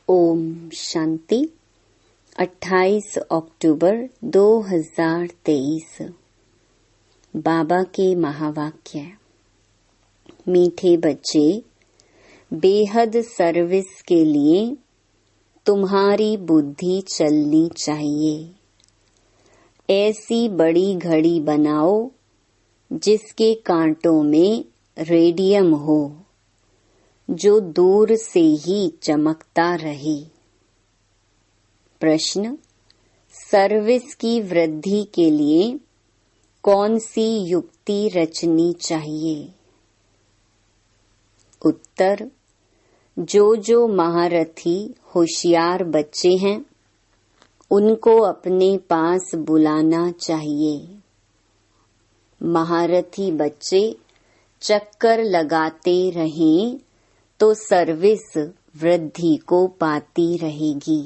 ओम शांति। 28 अक्टूबर 2023। बाबा के महावाक्य। मीठे बच्चे, बेहद सर्विस के लिए तुम्हारी बुद्धि चलनी चाहिए। ऐसी बड़ी घड़ी बनाओ जिसके कांटों में रेडियम हो, जो दूर से ही चमकता रहे। प्रश्न: सर्विस की वृद्धि के लिए कौन सी युक्ति रचनी चाहिए? उत्तर: जो महारथी होशियार बच्चे हैं उनको अपने पास बुलाना चाहिए। महारथी बच्चे चक्कर लगाते रहें तो सर्विस वृद्धि को पाती रहेगी।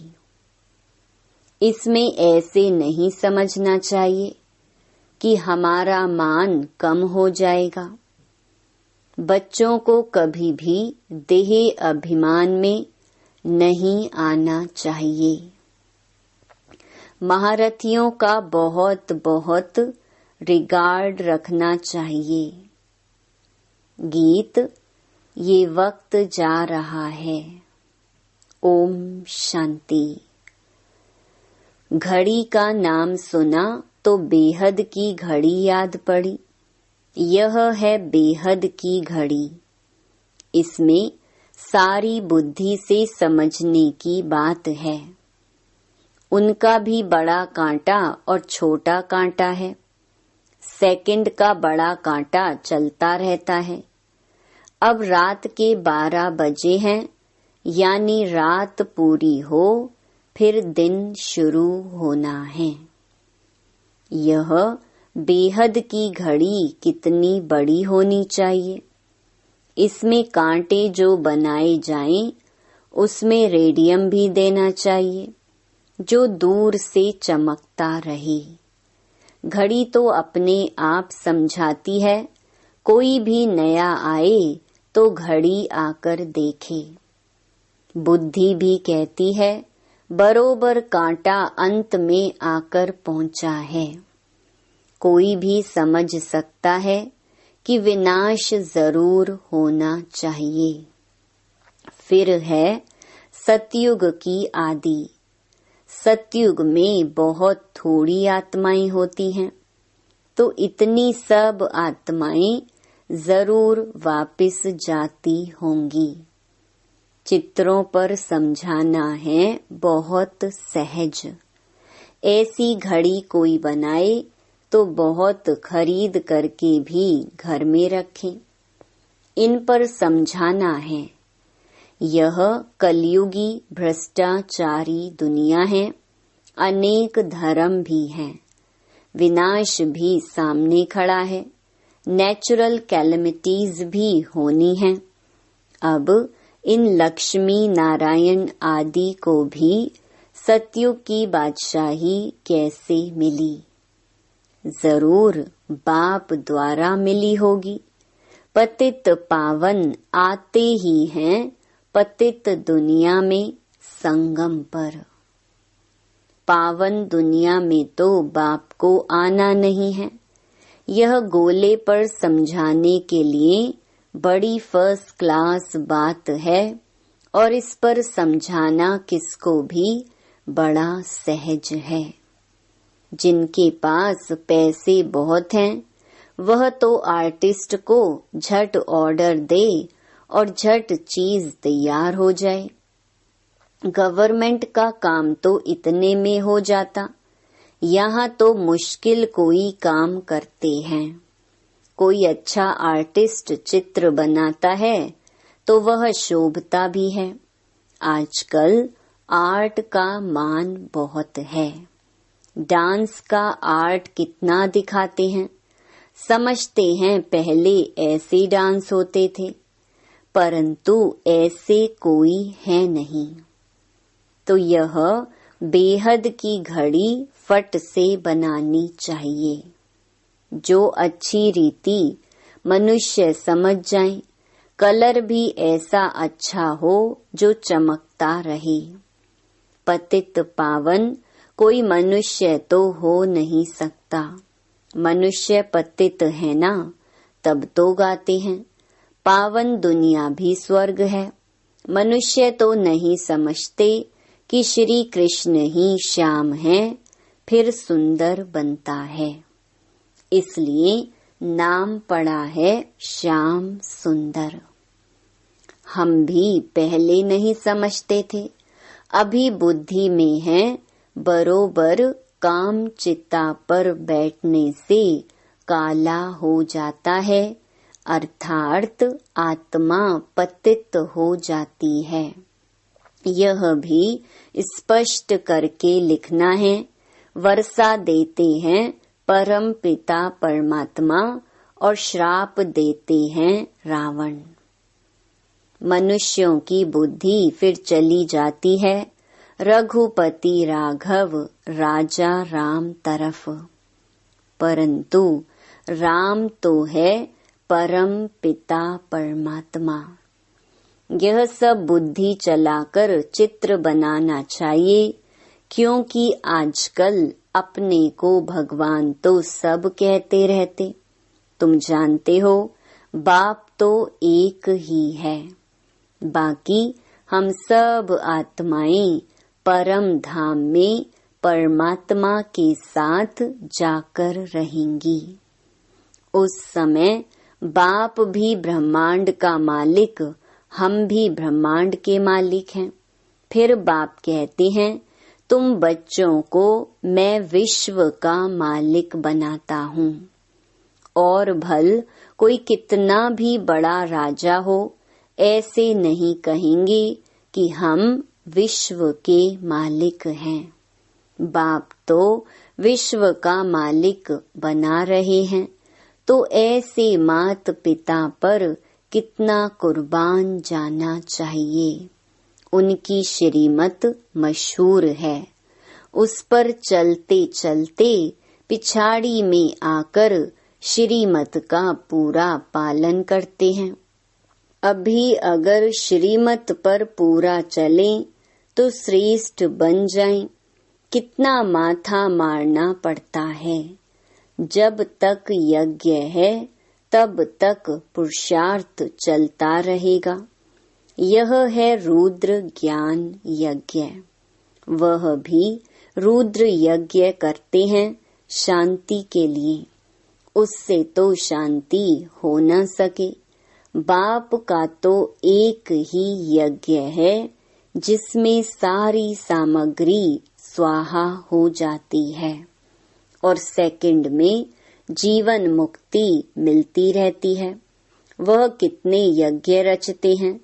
इसमें ऐसे नहीं समझना चाहिए कि हमारा मान कम हो जाएगा। बच्चों को कभी भी देह अभिमान में नहीं आना चाहिए। महारथियों का बहुत बहुत रिगार्ड रखना चाहिए। गीत: ये वक्त जा रहा है। ओम शांति। घड़ी का नाम सुना तो बेहद की घड़ी याद पड़ी। यह है बेहद की घड़ी। इसमें सारी बुद्धि से समझने की बात है। उनका भी बड़ा कांटा और छोटा कांटा है। सेकंड का बड़ा कांटा चलता रहता है। अब रात के 12 बजे हैं, यानी रात पूरी हो फिर दिन शुरू होना है। यह बेहद की घड़ी कितनी बड़ी होनी चाहिए। इसमें कांटे जो बनाए जाएं, उसमें रेडियम भी देना चाहिए, जो दूर से चमकता रहे। घड़ी तो अपने आप समझाती है। कोई भी नया आए तो घड़ी आकर देखे। बुद्धि भी कहती है बरोबर कांटा अंत में आकर पहुंचा है। कोई भी समझ सकता है कि विनाश जरूर होना चाहिए। फिर है सतयुग की आदि। सतयुग में बहुत थोड़ी आत्माएं होती हैं, तो इतनी सब आत्माएं जरूर वापिस जाती होंगी। चित्रों पर समझाना है बहुत सहज। ऐसी घड़ी कोई बनाए तो बहुत खरीद करके भी घर में रखें। इन पर समझाना है। यह कलयुगी भ्रष्टाचारी दुनिया है। अनेक धर्म भी हैं। विनाश भी सामने खड़ा है। नेचुरल कैलेमिटीज भी होनी हैं। अब इन लक्ष्मी नारायण आदि को भी सतयुग की बादशाही कैसे मिली? जरूर बाप द्वारा मिली होगी। पतित पावन आते ही हैं पतित दुनिया में संगम पर। पावन दुनिया में तो बाप को आना नहीं है। यह गोले पर समझाने के लिए बड़ी फर्स्ट क्लास बात है, और इस पर समझाना किसको भी बड़ा सहज है। जिनके पास पैसे बहुत हैं, वह तो आर्टिस्ट को झट ऑर्डर दे और झट चीज तैयार हो जाए। गवर्नमेंट का काम तो इतने में हो जाता। यहाँ तो मुश्किल कोई काम करते हैं। कोई अच्छा आर्टिस्ट चित्र बनाता है तो वह शोभता भी है। आजकल आर्ट का मान बहुत है। डांस का आर्ट कितना दिखाते हैं। समझते हैं पहले ऐसे डांस होते थे, परंतु ऐसे कोई है नहीं। तो यह बेहद की घड़ी फट से बनानी चाहिए। जो अच्छी रीति मनुष्य समझ जाए, कलर भी ऐसा अच्छा हो जो चमकता रहे। पतित पावन कोई मनुष्य तो हो नहीं सकता। मनुष्य पतित है ना, तब तो गाते हैं पावन दुनिया भी स्वर्ग है। मनुष्य तो नहीं समझते कि श्री कृष्ण ही श्याम हैं, फिर सुंदर बनता है। इसलिए नाम पड़ा है श्याम सुंदर। हम भी पहले नहीं समझते थे, अभी बुद्धि में है। बरोबर काम चिता पर बैठने से काला हो जाता है, अर्थात आत्मा पतित हो जाती है। यह भी स्पष्ट करके लिखना है। वर्षा देते हैं परम पिता परमात्मा और श्राप देते हैं रावण। मनुष्यों की बुद्धि फिर चली जाती है रघुपति राघव राजा राम तरफ, परंतु राम तो है परम पिता परमात्मा। यह सब बुद्धि चलाकर चित्र बनाना चाहिए, क्योंकि आजकल अपने को भगवान तो सब कहते रहते। तुम जानते हो बाप तो एक ही है, बाकी हम सब आत्माएं परम धाम में परमात्मा के साथ जाकर रहेंगी। उस समय बाप भी ब्रह्मांड का मालिक, हम भी ब्रह्मांड के मालिक हैं। फिर बाप कहते हैं तुम बच्चों को मैं विश्व का मालिक बनाता हूँ। और भल कोई कितना भी बड़ा राजा हो, ऐसे नहीं कहेंगे कि हम विश्व के मालिक हैं। बाप तो विश्व का मालिक बना रहे हैं, तो ऐसे मात पिता पर कितना कुर्बान जाना चाहिए। उनकी श्रीमत मशहूर है, उस पर चलते चलते पिछाड़ी में आकर श्रीमत का पूरा पालन करते हैं। अभी अगर श्रीमत पर पूरा चलें तो श्रेष्ठ बन जाएं। कितना माथा मारना पड़ता है। जब तक यज्ञ है तब तक पुरुषार्थ चलता रहेगा। यह है रुद्र ज्ञान यज्ञ। वह भी रुद्र यज्ञ करते हैं शांति के लिए, उससे तो शांति हो न सके। बाप का तो एक ही यज्ञ है जिसमें सारी सामग्री स्वाहा हो जाती है और सेकंड में जीवन मुक्ति मिलती रहती है। वह कितने यज्ञ रचते हैं,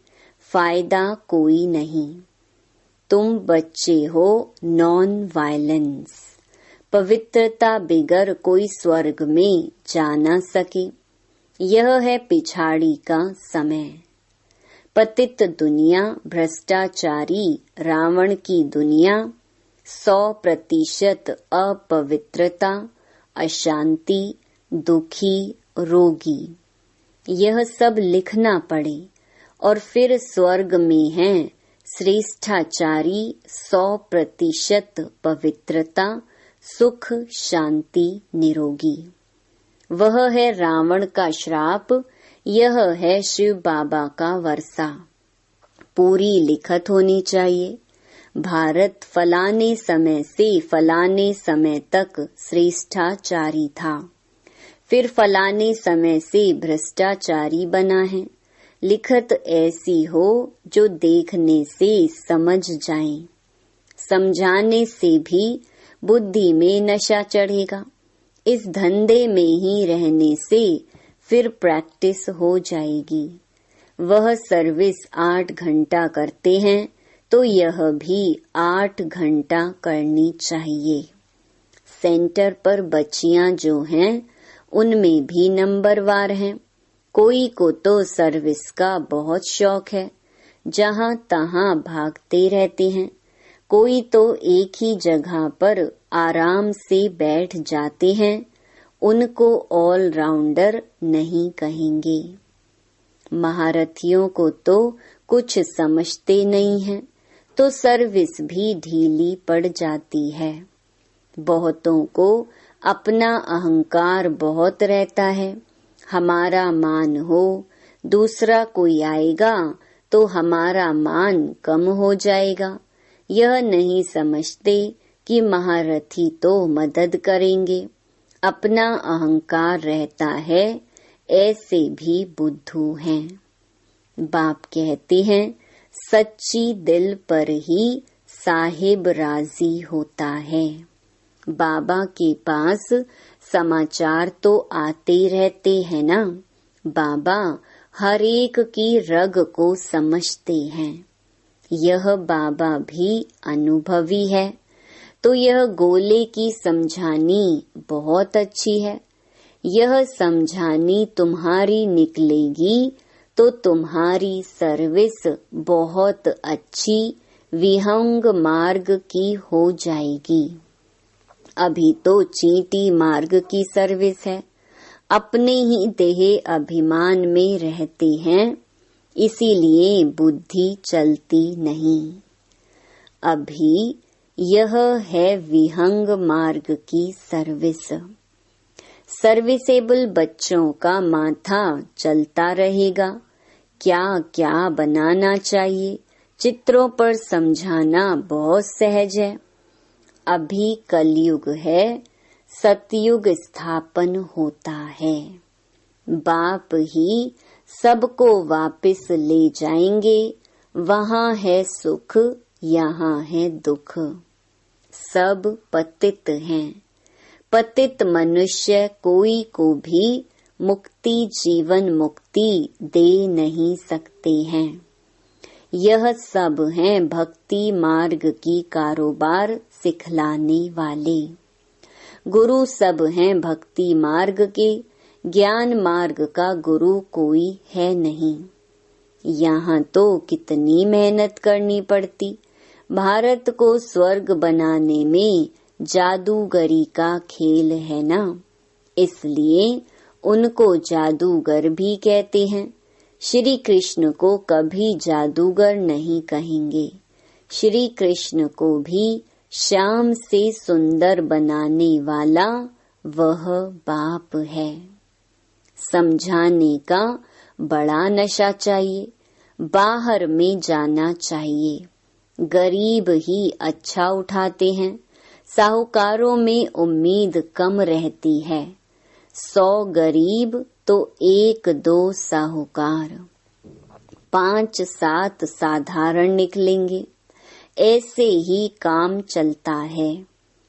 फायदा कोई नहीं। तुम बच्चे हो नॉन वायलेंस। पवित्रता बिगर कोई स्वर्ग में जा न सके। यह है पिछाड़ी का समय। पतित दुनिया, भ्रष्टाचारी रावण की दुनिया, 100% अपवित्रता, अशांति, दुखी, रोगी, यह सब लिखना पड़े। और फिर स्वर्ग में है श्रेष्ठाचारी, 100% पवित्रता, सुख, शांति, निरोगी। वह है रावण का श्राप, यह है शिव बाबा का वर्षा। पूरी लिखत होनी चाहिए। भारत फलाने समय से फलाने समय तक श्रेष्ठाचारी था, फिर फलाने समय से भ्रष्टाचारी बना है। लिखत ऐसी हो जो देखने से समझ जाए। समझाने से भी बुद्धि में नशा चढ़ेगा। इस धंधे में ही रहने से फिर प्रैक्टिस हो जाएगी। वह सर्विस 8 घंटा करते हैं तो यह भी 8 घंटा करनी चाहिए। सेंटर पर बच्चियां जो हैं उनमें भी नंबरवार हैं। कोई को तो सर्विस का बहुत शौक है, जहां तहां भागते रहते हैं। कोई तो एक ही जगह पर आराम से बैठ जाते हैं। उनको ऑलराउंडर नहीं कहेंगे। महारथियों को तो कुछ समझते नहीं हैं, तो सर्विस भी ढीली पड़ जाती है। बहुतों को अपना अहंकार बहुत रहता है। हमारा मान हो, दूसरा कोई आएगा तो हमारा मान कम हो जाएगा। यह नहीं समझते कि महारथी तो मदद करेंगे। अपना अहंकार रहता है, ऐसे भी बुद्धू हैं। बाप कहते हैं, सच्ची दिल पर ही साहिब राजी होता है। बाबा के पास समाचार तो आते रहते हैं ना। बाबा हर एक की रग को समझते हैं। यह बाबा भी अनुभवी है, तो यह गोले की समझानी बहुत अच्छी है। यह समझानी तुम्हारी निकलेगी तो तुम्हारी सर्विस बहुत अच्छी विहंग मार्ग की हो जाएगी। अभी तो चींटी मार्ग की सर्विस है। अपने ही देह अभिमान में रहते हैं, इसीलिए बुद्धि चलती नहीं। अभी यह है विहंग मार्ग की सर्विस। सर्विसेबल बच्चों का माथा चलता रहेगा। क्या क्या बनाना चाहिए, चित्रों पर समझाना बहुत सहज है। अभी कलयुग है, सतयुग स्थापन होता है। बाप ही सबको वापस ले जाएंगे। वहाँ है सुख, यहाँ है दुख। सब पतित हैं। पतित मनुष्य कोई को भी मुक्ति, जीवन मुक्ति दे नहीं सकते हैं। यह सब हैं भक्ति मार्ग की कारोबार सिखलाने वाले। गुरु सब हैं भक्ति मार्ग के, ज्ञान मार्ग का गुरु कोई है नहीं। यहाँ तो कितनी मेहनत करनी पड़ती। भारत को स्वर्ग बनाने में जादूगरी का खेल है ना, इसलिए उनको जादूगर भी कहते हैं। श्री कृष्ण को कभी जादूगर नहीं कहेंगे। श्री कृष्ण को भी श्याम से सुंदर बनाने वाला वह बाप है। समझाने का बड़ा नशा चाहिए, बाहर में जाना चाहिए। गरीब ही अच्छा उठाते हैं। साहूकारों में उम्मीद कम रहती है। 100 गरीब तो 1-2 साहूकार, 5-7 साधारण निकलेंगे। ऐसे ही काम चलता है।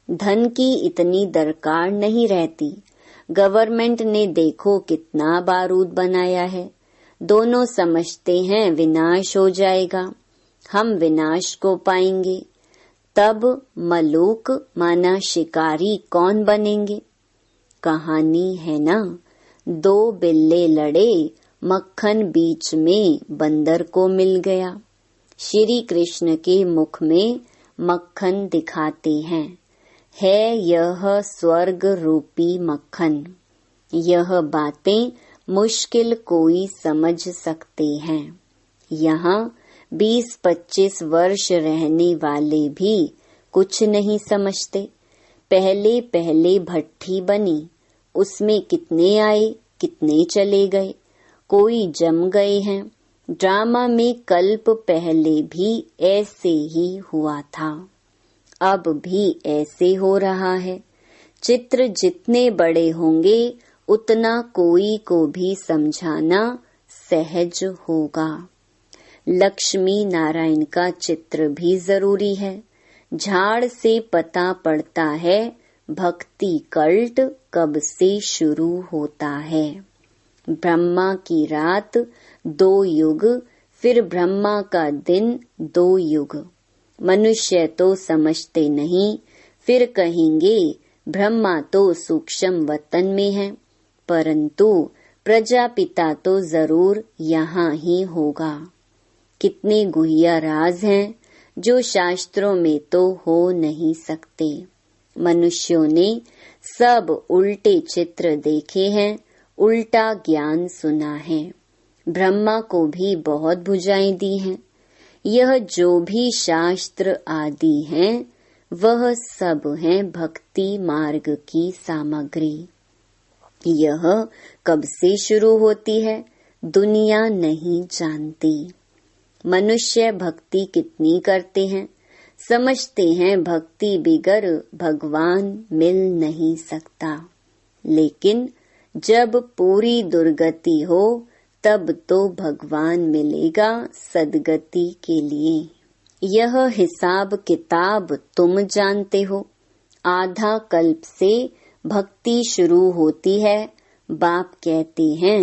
धन की इतनी दरकार नहीं रहती। गवर्नमेंट ने देखो कितना बारूद बनाया है। दोनों समझते हैं विनाश हो जाएगा, हम विनाश को पाएंगे। तब मलूक माना शिकारी कौन बनेंगे? कहानी है ना, 2 बिल्ले लड़े, मक्खन बीच में बंदर को मिल गया। श्री कृष्ण के मुख में मक्खन दिखाते हैं। है यह स्वर्ग रूपी मक्खन। यह बातें मुश्किल कोई समझ सकते हैं। यहाँ 20-25 वर्ष रहने वाले भी कुछ नहीं समझते। पहले पहले भट्ठी बनी, उसमें कितने आए कितने चले गए, कोई जम गए हैं। ड्रामा में कल्प पहले भी ऐसे ही हुआ था, अब भी ऐसे हो रहा है। चित्र जितने बड़े होंगे उतना कोई को भी समझाना सहज होगा। लक्ष्मी नारायण का चित्र भी जरूरी है। झाड़ से पता पड़ता है भक्ति कल्ट कब से शुरू होता है। ब्रह्मा की रात 2 युग, फिर ब्रह्मा का दिन 2 युग। मनुष्य तो समझते नहीं, फिर कहेंगे ब्रह्मा तो सूक्ष्म वतन में है, परंतु प्रजापिता तो जरूर यहाँ ही होगा। कितने गुह्य राज हैं जो शास्त्रों में तो हो नहीं सकते। मनुष्यों ने सब उल्टे चित्र देखे हैं, उल्टा ज्ञान सुना है। ब्रह्मा को भी बहुत भुजाएं दी हैं। यह जो भी शास्त्र आदि हैं वह सब हैं भक्ति मार्ग की सामग्री। यह कब से शुरू होती है दुनिया नहीं जानती। मनुष्य भक्ति कितनी करते हैं, समझते हैं भक्ति बिगर भगवान मिल नहीं सकता। लेकिन जब पूरी दुर्गति हो तब तो भगवान मिलेगा सद्गति के लिए। यह हिसाब किताब तुम जानते हो। आधा कल्प से भक्ति शुरू होती है। बाप कहते हैं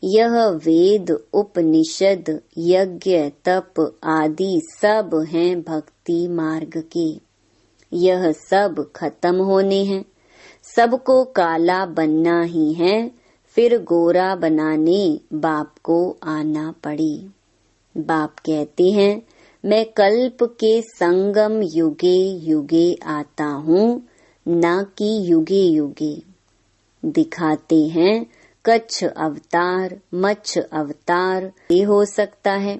यह वेद उपनिषद यज्ञ तप आदि सब हैं भक्ति मार्ग के। यह सब खत्म होने हैं। सबको काला बनना ही है, फिर गोरा बनाने बाप को आना पड़ी। बाप कहते हैं मैं कल्प के संगम युगे युगे आता हूँ, ना कि युगे युगे। दिखाते हैं कच्छ अवतार मच्छ अवतार ये हो सकता है।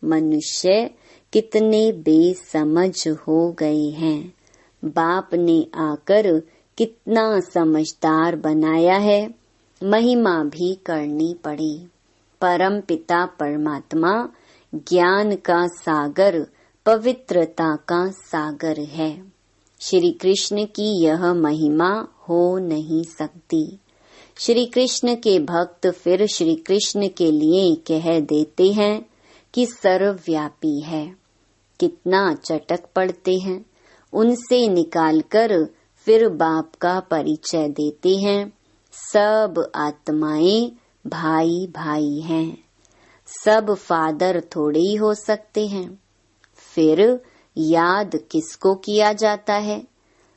मनुष्य कितने बेसमझ हो गए हैं। बाप ने आकर कितना समझदार बनाया है। महिमा भी करनी पड़ी। परम पिता परमात्मा ज्ञान का सागर पवित्रता का सागर है। श्री कृष्ण की यह महिमा हो नहीं सकती। श्री कृष्ण के भक्त फिर श्री कृष्ण के लिए कह देते हैं कि सर्वव्यापी है। कितना चटक पड़ते हैं। उनसे निकालकर फिर बाप का परिचय देते हैं। सब आत्माएं भाई भाई हैं। सब फादर थोड़े ही हो सकते हैं। फिर याद किसको किया जाता है?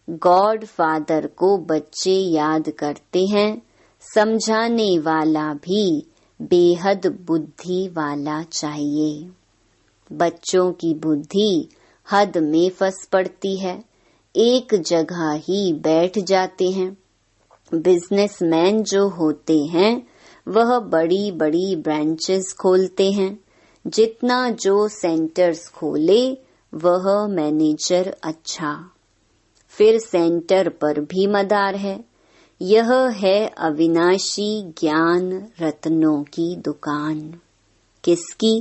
गॉड फादर को बच्चे याद करते हैं। समझाने वाला भी बेहद बुद्धि वाला चाहिए। बच्चों की बुद्धि हद में फंस पड़ती है, एक जगह ही बैठ जाते हैं। बिजनेसमैन जो होते हैं वह बड़ी बड़ी ब्रांचेस खोलते हैं। जितना जो सेंटर्स खोले वह मैनेजर अच्छा। फिर सेंटर पर भी मदार है। यह है अविनाशी ज्ञान रत्नों की दुकान। किसकी?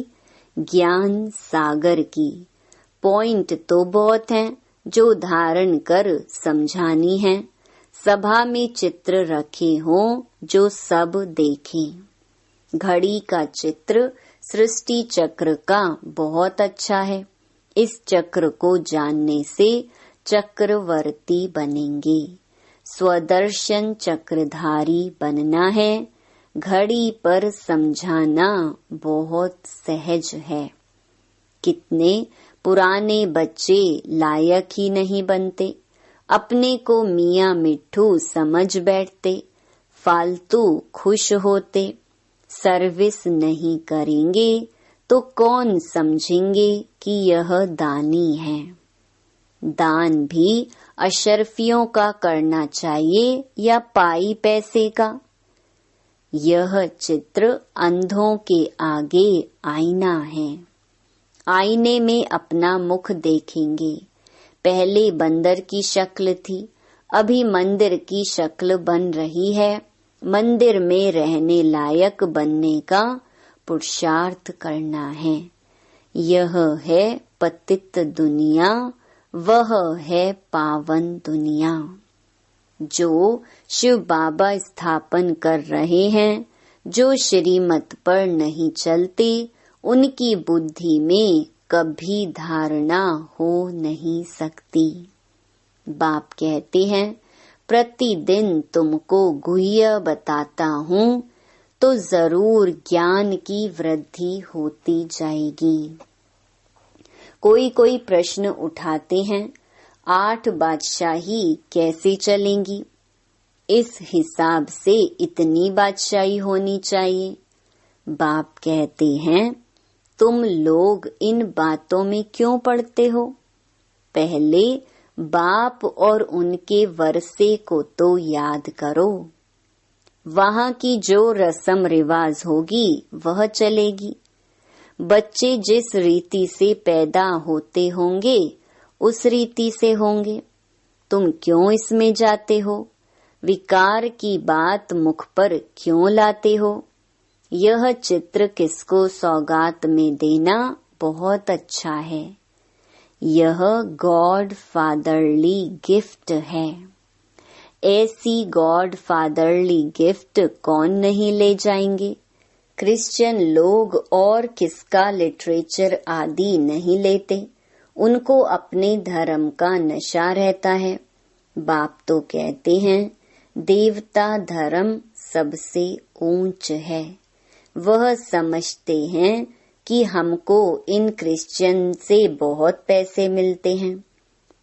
ज्ञान सागर की। पॉइंट तो बहुत हैं जो धारण कर समझानी है। सभा में चित्र रखे हों जो सब देखें। घड़ी का चित्र सृष्टि चक्र का बहुत अच्छा है। इस चक्र को जानने से चक्रवर्ती बनेंगे। स्वदर्शन चक्रधारी बनना है। घड़ी पर समझाना बहुत सहज है। कितने पुराने बच्चे लायक ही नहीं बनते। अपने को मियाँ मिट्ठू समझ बैठते। फालतू खुश होते। सर्विस नहीं करेंगे तो कौन समझेंगे कि यह दानी है। दान भी अशरफियों का करना चाहिए या पाई पैसे का। यह चित्र अंधों के आगे आईना है। आईने में अपना मुख देखेंगे। पहले बंदर की शक्ल थी, अभी मंदिर की शक्ल बन रही है। मंदिर में रहने लायक बनने का पुरुषार्थ करना है। यह है पतित दुनिया, वह है पावन दुनिया। जो शिव बाबा स्थापन कर रहे हैं, जो श्रीमत पर नहीं चलते, उनकी बुद्धि में कभी धारणा हो नहीं सकती। बाप कहते हैं प्रतिदिन तुमको गुह्य बताता हूँ तो जरूर ज्ञान की वृद्धि होती जाएगी। कोई कोई प्रश्न उठाते हैं 8 बादशाही कैसे चलेंगी? इस हिसाब से इतनी बादशाही होनी चाहिए। बाप कहते हैं तुम लोग इन बातों में क्यों पड़ते हो? पहले बाप और उनके वर्षे को तो याद करो। वहाँ की जो रस्म रिवाज होगी वह चलेगी। बच्चे जिस रीति से पैदा होते होंगे उस रीति से होंगे। तुम क्यों इसमें जाते हो? विकार की बात मुख पर क्यों लाते हो? यह चित्र किसको सौगात में देना बहुत अच्छा है। यह गॉड फादरली गिफ्ट है। ऐसी गॉड फादरली गिफ्ट कौन नहीं ले जाएंगे? क्रिश्चियन लोग और किसका लिटरेचर आदि नहीं लेते। उनको अपने धर्म का नशा रहता है। बाप तो कहते हैं देवता धर्म सबसे ऊंच है। वह समझते हैं कि हमको इन क्रिश्चियन से बहुत पैसे मिलते हैं,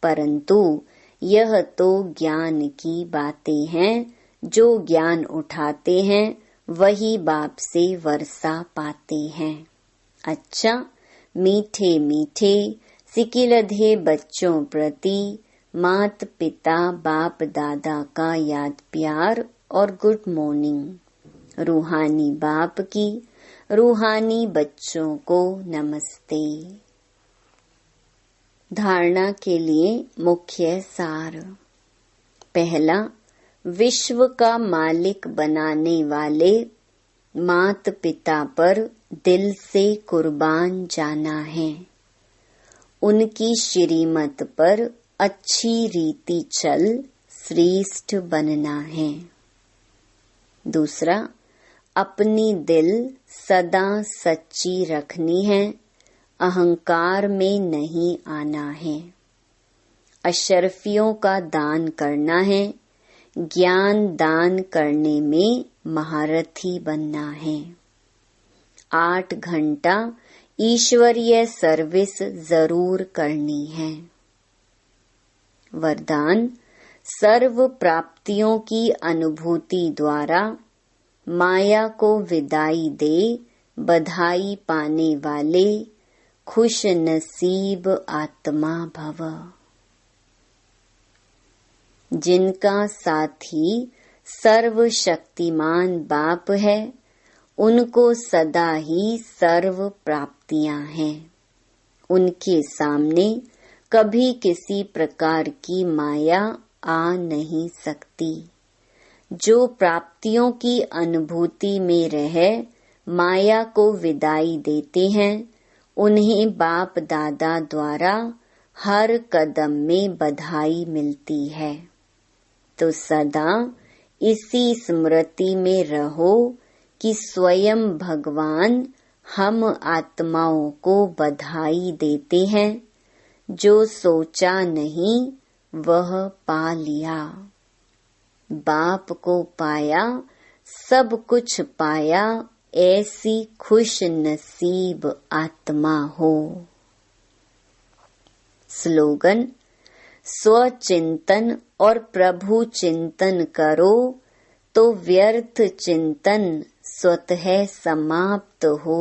परंतु यह तो ज्ञान की बातें हैं। जो ज्ञान उठाते हैं वही बाप से वर्षा पाते हैं। अच्छा, मीठे मीठे सिकिलधे बच्चों प्रति मात पिता बाप दादा का याद प्यार और गुड मॉर्निंग। रूहानी बाप की रूहानी बच्चों को नमस्ते। धारणा के लिए मुख्य सार। पहला, विश्व का मालिक बनाने वाले मात पिता पर दिल से कुर्बान जाना है। उनकी श्रीमत पर अच्छी रीति चल श्रेष्ठ बनना है। दूसरा, अपनी दिल सदा सच्ची रखनी है। अहंकार में नहीं आना है। अशरफियों का दान करना है। ज्ञान दान करने में महारथी बनना है। 8 घंटा ईश्वरीय सर्विस जरूर करनी है। वरदान, सर्व प्राप्तियों की अनुभूति द्वारा माया को विदाई दे बधाई पाने वाले खुश नसीब आत्मा भव। जिनका साथी सर्वशक्तिमान बाप है उनको सदा ही सर्व प्राप्तियां हैं। उनके सामने कभी किसी प्रकार की माया आ नहीं सकती। जो प्राप्तियों की अनुभूति में रह माया को विदाई देते हैं उन्हें बाप दादा द्वारा हर कदम में बधाई मिलती है। तो सदा इसी स्मृति में रहो कि स्वयं भगवान हम आत्माओं को बधाई देते हैं। जो सोचा नहीं वह पा लिया। बाप को पाया, सब कुछ पाया, ऐसी खुश नसीब आत्मा हो। स्लोगन, स्वचिंतन और प्रभु चिंतन करो तो व्यर्थ चिंतन स्वतः समाप्त हो